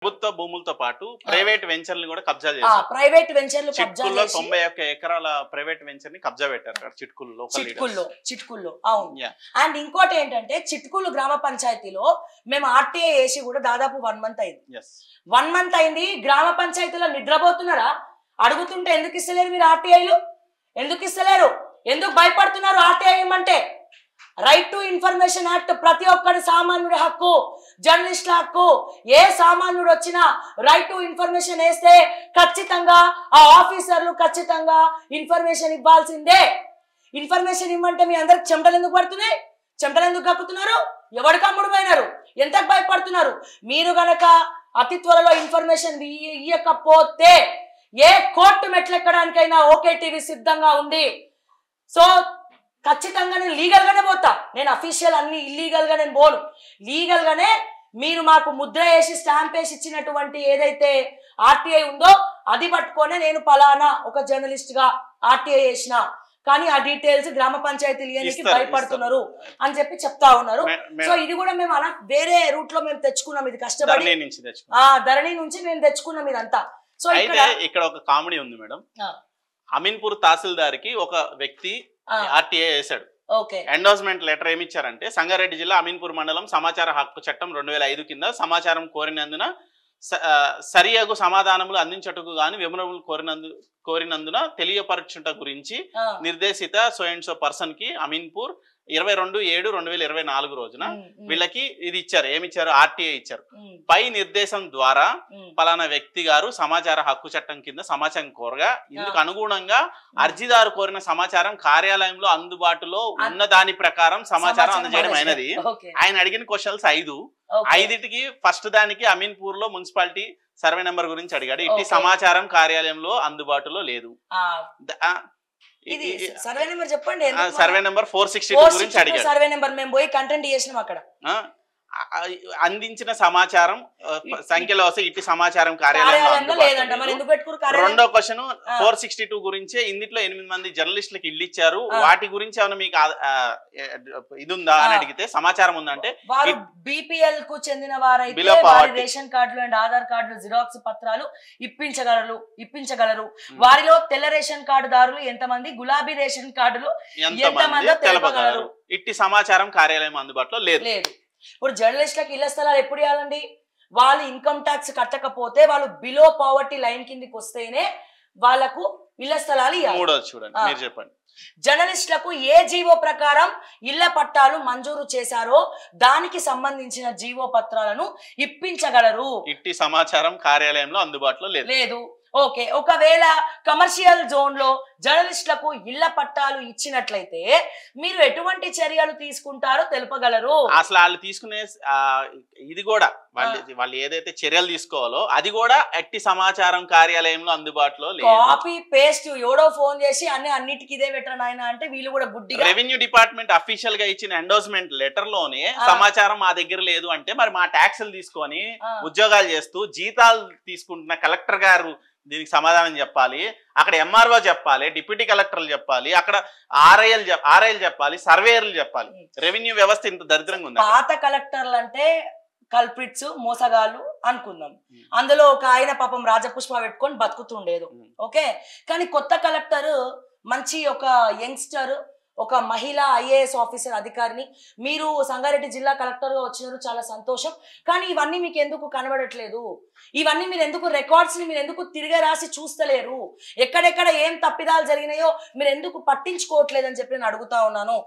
ప్రభుత్వ భూములతో పాటు ప్రైవేట్ వెంచర్లు కూడా కబ్జా చేశారు. ప్రైవేట్ వెంచర్లు చిట్కుల్లో 91 ఎకరాల ప్రైవేట్ వెంచర్ ని కబ్జా పెట్టారు అక్కడ చిట్కుల్లో అవును. అండ్ ఇంకోటి ఏంటంటే చిట్కులు గ్రామ పంచాయతీలో మేము ఆర్టీఐ వేసి కూడా దాదాపు 1 month అయింది. 1 month అయింది. గ్రామ పంచాయతీలో నిద్రపోతున్నారా? అడుగుతుంటే ఎందుకు ఇస్తలేరు మీరు ఆర్టీఐలు? ఎందుకు ఇస్తలేరు? ఎందుకు భయపడుతున్నారు ఆర్టీఐ అంటే? రైట్ టు ఇన్ఫర్మేషన్ యాక్ట్ ప్రతి ఒక్కరి సామాన్యుడి హక్కు, జర్నలిస్టుల హక్కు. ఏ సామాన్యుడు వచ్చినా రైట్ టు ఇన్ఫర్మేషన్ వేస్తే ఖచ్చితంగా ఆ ఆఫీసర్లు ఖచ్చితంగా ఇన్ఫర్మేషన్ ఇవ్వాల్సిందే. ఇన్ఫర్మేషన్ ఇవ్వమంటే మీ అందరికి చెమటలు ఎందుకు పడుతున్నాయి? చెమటలు ఎందుకు కక్కుతున్నారు? ఎవరికి అమ్ముడు పోయినారు? ఎంతకు భయపడుతున్నారు? మీరు గనక అతి త్వరలో ఇన్ఫర్మేషన్ ఇవ్వకపోతే ఏ కోర్టు మెట్లెక్కడానికైనా ఓకే టీవీ సిద్ధంగా ఉంది. సో ఖచ్చితంగా నేను లీగల్ గానే పోతా. నేను అఫీషియల్ అన్ని ఇల్లీగల్ గా నేను పోను. లీగల్ గానే మీరు మాకు ముద్ర వేసి స్టాంప్ వేసి ఇచ్చినటువంటి ఏదైతే ఆర్టీఐ ఉందో అది పట్టుకొని నేను పలానా ఒక జర్నలిస్ట్ గా ఆర్టీఐ వేసిన, కానీ ఆ డీటెయిల్స్ గ్రామ పంచాయతీలు ఇవ్వడానికి భయపడుతున్నారు అని చెప్పి చెప్తా ఉన్నారు. సో ఇది కూడా మేము అలా వేరే రూట్ లో మేము తెచ్చుకున్నాం. ఇది కష్టపడి ధరణి నుంచి మేము తెచ్చుకున్నాం ఇదంతా. సో ఇక్కడ ఒక కామెడీ ఉంది మేడం. అమీన్పూర్ తహసీల్దార్ కి ఒక వ్యక్తి ఆర్టీఐ వేశాడు. ఎండోర్స్మెంట్ లెటర్ ఏమి ఇచ్చారంటే, సంగారెడ్డి జిల్లా అమీన్పూర్ మండలం సమాచార హక్కు చట్టం 2005 కింద సమాచారం కోరినందున సరియగు సమాధానములు అందించటకు గాని వివరములు కోరినందున తెలియపరచుట గురించి నిర్దేశిత సో అండ్ సో పర్సన్ కి అమీన్పూర్ 22/7/2024 రోజున వీళ్ళకి ఇది ఇచ్చారు. ఏమిచ్చారు? ఆర్టీఐ ఇచ్చారు. పై నిర్దేశం ద్వారా పలానా వ్యక్తి గారు సమాచార హక్కు చట్టం కింద సమాచారం కోరగా ఇందుకు అనుగుణంగా అర్జీదారు కోరిన సమాచారం కార్యాలయంలో అందుబాటులో ఉన్న దాని ప్రకారం సమాచారం అందజేయడం అయినది. ఆయన అడిగిన క్వశ్చన్స్ 5కి ఫస్ట్ దానికి అమీన్పూర్ లో మున్సిపాలిటీ సర్వే నెంబర్ గురించి అడిగాడు. ఇట్టి సమాచారం కార్యాలయంలో అందుబాటులో లేదు. సర్వే నెంబర్ చెప్పండి. సర్వే నెంబర్ 462 గురించి అడిగాడు. సర్వే నెంబర్ మేము పోయి కంటెంట్ చేసినాం అక్కడ. అందించిన సమాచారం సంఖ్యలో వస్తే ఇట్టి సమాచారం కార్యాలయంలో లేదంట. రెండో క్వశ్చన్ 462 గురించే ఇందులో 8 మంది జర్నలిస్టులకు ఇల్లు ఇచ్చారు, వాటి గురించి ఏమైనా మీకు ఇది ఉందా అని అడిగితే సమాచారం ఉందంటే బీపీఎల్ కు చెందిన వారైతే రేషన్ కార్డులు అండ్ ఆధార్ కార్డులు జిరాక్స్ పత్రాలు ఇప్పించగలరు. వారిలో తెల్ల రేషన్ కార్డు దారులు ఎంతమంది, గులాబీ రేషన్ కార్డులు ఎంతమంది తెలపగలరు. ఇట్టి సమాచారం కార్యాలయం అందుబాటులో లేదు. ఇప్పుడు జర్నలిస్టులకు ఇళ్ల స్థలాలు ఎప్పుడు ఇవ్వాలండి? వాళ్ళు ఇన్కమ్ ట్యాక్స్ కట్టకపోతే, వాళ్ళు బిలో పావర్టీ లైన్ కిందకి వస్తేనే వాళ్ళకు ఇళ్ల స్థలాలు ఇవ్వాలి. జర్నలిస్టులకు ఏ జీవో ప్రకారం ఇళ్ల పట్టాలు మంజూరు చేశారో దానికి సంబంధించిన జీవో పత్రాలను ఇప్పించగలరు. ఇట్టి సమాచారం కార్యాలయంలో అందుబాటులో లేదు. ఓకే, ఒకవేళ కమర్షియల్ జోన్ లో జర్నలిస్టులకు ఇళ్ల పట్టాలు ఇచ్చినట్లయితే మీరు ఎటువంటి చర్యలు తీసుకుంటారో తెలుపగలరు. అసలు వాళ్ళు తీసుకునే ఇది కూడా వాళ్ళు ఏదైతే చర్యలు తీసుకోవాలో అది కూడా ఎట్టి సమాచారం కార్యాలయంలో అందుబాటులో లేదు. కాపీ పేస్ట్ ఎవడో ఫోన్ చేసి అన్నిటికీ ఇదే పెట్టరు ఆయన అంటే వీళ్ళు కూడా గుడ్డిగా. రెవెన్యూ డిపార్ట్మెంట్ అఫీషియల్ గా ఇచ్చిన ఎండోర్స్మెంట్ లెటర్ లోనే సమాచారం మా దగ్గర లేదు అంటే, మరి మా ట్యాక్సులు తీసుకొని ఉద్యోగాలు చేస్తూ జీతాలు తీసుకుంటున్న కలెక్టర్ గారు దీనికి సమాధానం చెప్పాలి. అక్కడ ఎంఆర్ఓ చెప్పాలి, డిప్యూటీ కలెక్టర్లు చెప్పాలి, అక్కడ ఆర్ఐఎల్ చెప్పాలి, సర్వేయర్లు చెప్పాలి. రెవెన్యూ వ్యవస్థ ఇంత దరిద్రంగా ఉంది. పాత కలెక్టర్లు అంటే కల్ప్రిట్స్, మోసగాళ్ళు అనుకుందాం. అందులో ఒక ఆయన పాపం రాజపుష్ప పెట్టుకొని బతుకుతుండేది. ఓకే, కానీ కొత్త కలెక్టర్ మంచి ఒక యంగ్స్టర్, ఒక మహిళా ఐఏఎస్ ఆఫీసర్ అధికారిని మీరు సంగారెడ్డి జిల్లా కలెక్టర్గా వచ్చినారు, చాలా సంతోషం. కానీ ఇవన్నీ మీకు ఎందుకు కనబడట్లేదు? ఇవన్నీ మీరు ఎందుకు రికార్డ్స్ ని మీరు ఎందుకు తిరిగి రాసి చూస్తలేరు? ఎక్కడెక్కడ ఏం తప్పిదాలు జరిగినాయో మీరు ఎందుకు పట్టించుకోవట్లేదని చెప్పి నేను అడుగుతా ఉన్నాను.